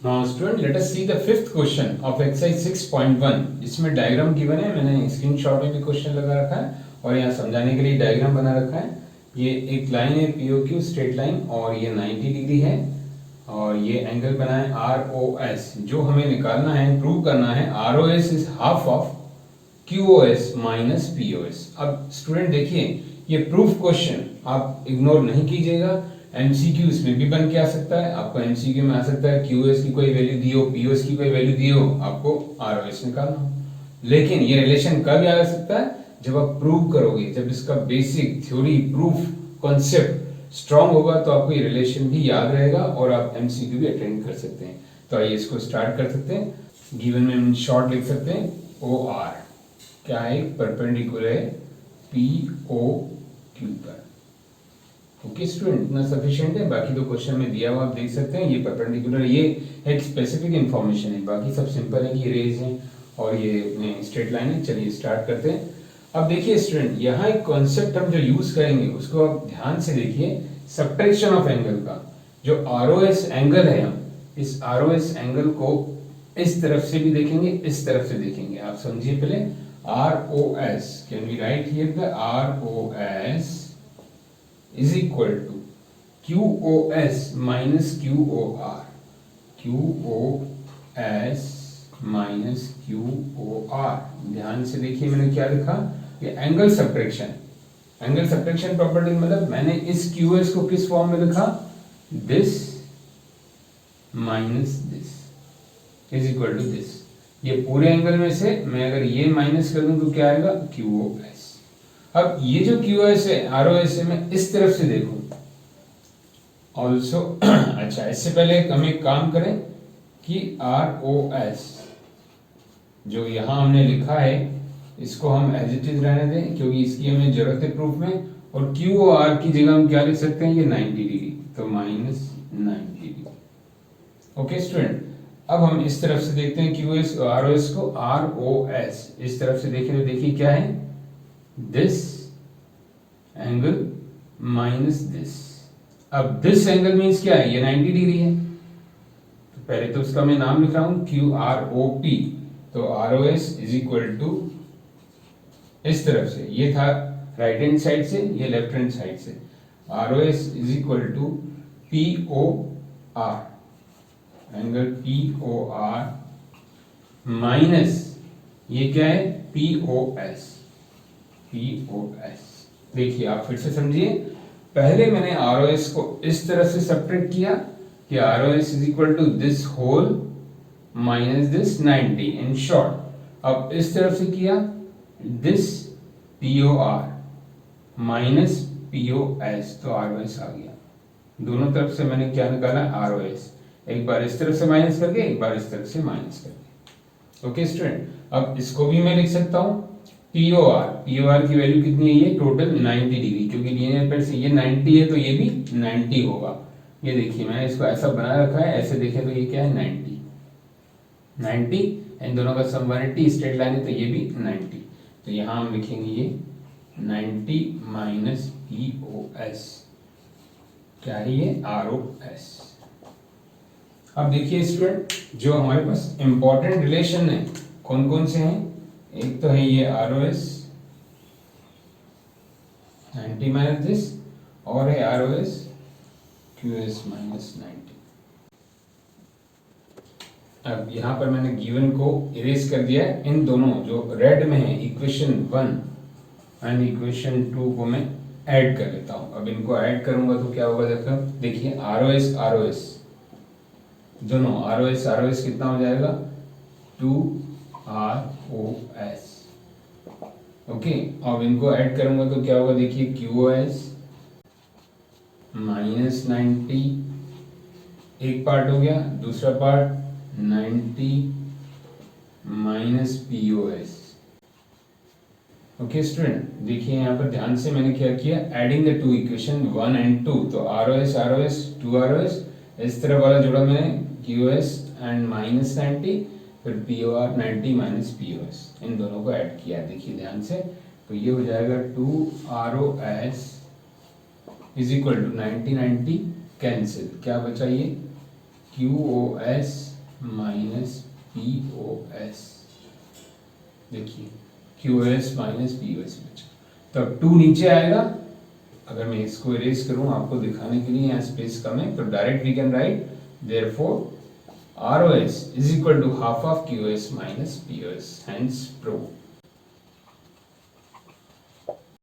Now student, let us see the fifth question of exercise 6.1. इसमें diagram given है, मैंने screenshot में भी क्वेश्चन लगा रखा है और यहाँ समझाने के लिए डायग्राम बना रखा है। ये एक लाइन है POQ स्ट्रेट लाइन और ये 90 डिग्री है और ये एंगल बना है ROS। जो हमें निकालना है, प्रूव करना है, ROS is half of QOS minus POS। अब स्टूडेंट देखिए, ये प्रूफ क्वेश्चन आप इग्नोर नहीं कीजिएगा। MCQ इसमें भी बन के आ सकता है, आपको MCQ में आ सकता है QOS की कोई वैल्यू दी हो, POS की कोई वैल्यू दी हो, आपको ROS निकालना हो। लेकिन ये रिलेशन कब आ सकता है? जब आप प्रूव करोगे, जब इसका basic theory proof concept strong होगा तो आपको ये रिलेशन भी याद रहेगा और आप MCQ भी अटेंड कर सकते हैं। तो आइए इसको स्टार्ट कर सकते हैं। गिवन में हम शॉर्ट लिख सकते हैं OR क्या है, परपेंडिकुलर है POQ पर। ओके स्टूडेंट, इतना सफिशिएंट है। बाकी तो क्वेश्चन में दिया हुआ आप देख सकते हैं, ये परपेंडिकुलर, ये एक स्पेसिफिक इंफॉर्मेशन है, बाकी सब सिंपल है कि ये रेज है और ये स्ट्रेट लाइन है। चलिए स्टार्ट करते हैं। अब देखिए स्टूडेंट, यहाँ एक कॉन्सेप्ट हम जो यूज करेंगे उसको आप ध्यान से देखिए, सब्ट्रैक्शन ऑफ एंगल का। जो ROS एंगल है, हम इस ROS एंगल को इस तरफ से भी देखेंगे, इस तरफ से देखेंगे। आप समझिए पहले, ROS, can we write here the ROS is equal to QOS minus QOR, QOS minus QOR। ध्यान से देखिए मैंने क्या लिखा, ये angle subtraction. Angle subtraction property मतलब मैंने इस QS को किस फॉर्म में लिखा, this minus this is equal to this. ये पूरे एंगल में से मैं अगर ये माइनस कर दूं तो क्या आएगा, QOS। अब ये जो QOS है, ROS से मैं इस तरफ से देखूं ऑल्सो अच्छा, इससे पहले हम एक काम करें कि ROS जो यहां हमने लिखा है इसको हम एज इट इज रहने दें, क्योंकि इसकी हमें जरूरत है प्रूफ में। और QOR की जगह हम क्या लिख सकते हैं, ये 90 डिग्री, तो माइनस 90 डिग्री। ओके स्टूडेंट, अब हम इस तरफ से देखते हैं QS ROS को, ROS इस तरफ से देखें तो देखिए क्या है, दिस एंगल माइनस दिस। अब दिस एंगल मीन्स क्या है, ये 90 डिग्री है, तो पहले तो उसका मैं नाम लिख रहा हूं QROP। तो ROS इज इक्वल टू, इस तरफ से ये था राइट हैंड साइड से, ये लेफ्ट हैंड साइड से, ROS is equal to POR, angle POR minus ये क्या है, POS। देखिए आप फिर से समझिए, पहले मैंने ROS को इस तरह से सब्ट्रैक्ट किया कि ROS is equal to this whole minus this 90 in short. अब इस तरफ से किया, दिस POR माइनस POS, तो ROS आ गया। दोनों तरफ से मैंने क्या निकाला, ROS, एक बार इस तरफ से माइनस करके, एक बार इस तरफ से माइनस करके। ओके स्टूडेंट, अब इसको भी मैं लिख सकता हूं POR की वैल्यू कितनी है, ये टोटल 90 डिग्री, क्योंकि लीनियर पेयर से ये 90 है तो ये भी 90 होगा। ये देखिए मैंने इसको ऐसा बना रखा है, ऐसे देखें तो ये क्या है, 90, इन दोनों का सम 180, स्ट्रेट लाइन है तो ये भी 90। तो यहां हम लिखेंगे ये 90 माइनस POS, क्या है ये, ROS। अब देखिए स्टूडेंट, जो हमारे पास इंपॉर्टेंट रिलेशन है कौन कौन से हैं, एक तो है ये ROS 90 माइनस दिस, और है ROS QS माइनस 90। अब यहां पर मैंने गिवन को इरेज कर दिया है, इन दोनों जो रेड में है इक्वेशन 1 एंड इक्वेशन 2 को मैं ऐड कर लेता हूं। अब इनको ऐड करूंगा तो क्या होगा, देखिए ROS दोनों, ROS कितना हो जाएगा, 2ROS। ओके, अब इनको ऐड करूंगा तो क्या होगा, देखिए QOS माइनस 90 एक पार्ट हो गया, दूसरा part 90 minus POS। Okay student, देखिए यहाँ पर ध्यान से मैंने क्या किया, adding the two equation 1 and 2, तो ROS 2ROS, इस तरह वाला जोड़ा मैंने QOS एंड माइनस 90, फिर POR 90 माइनस POS, इन दोनों को ऐड किया। देखिए ध्यान से, तो ये हो जाएगा 2ROS is equal to 90 90 cancel, क्या बचा ये QoS माइनस PoS। देखिए QoS माइनस PoS बचा, तो अब 2 नीचे आएगा। अगर मैं इसको इरेज करूं आपको दिखाने के लिए, यहाँ स्पेस कम है, तो direct we can write therefore ROS is equal to half of QoS minus PoS, hence prove.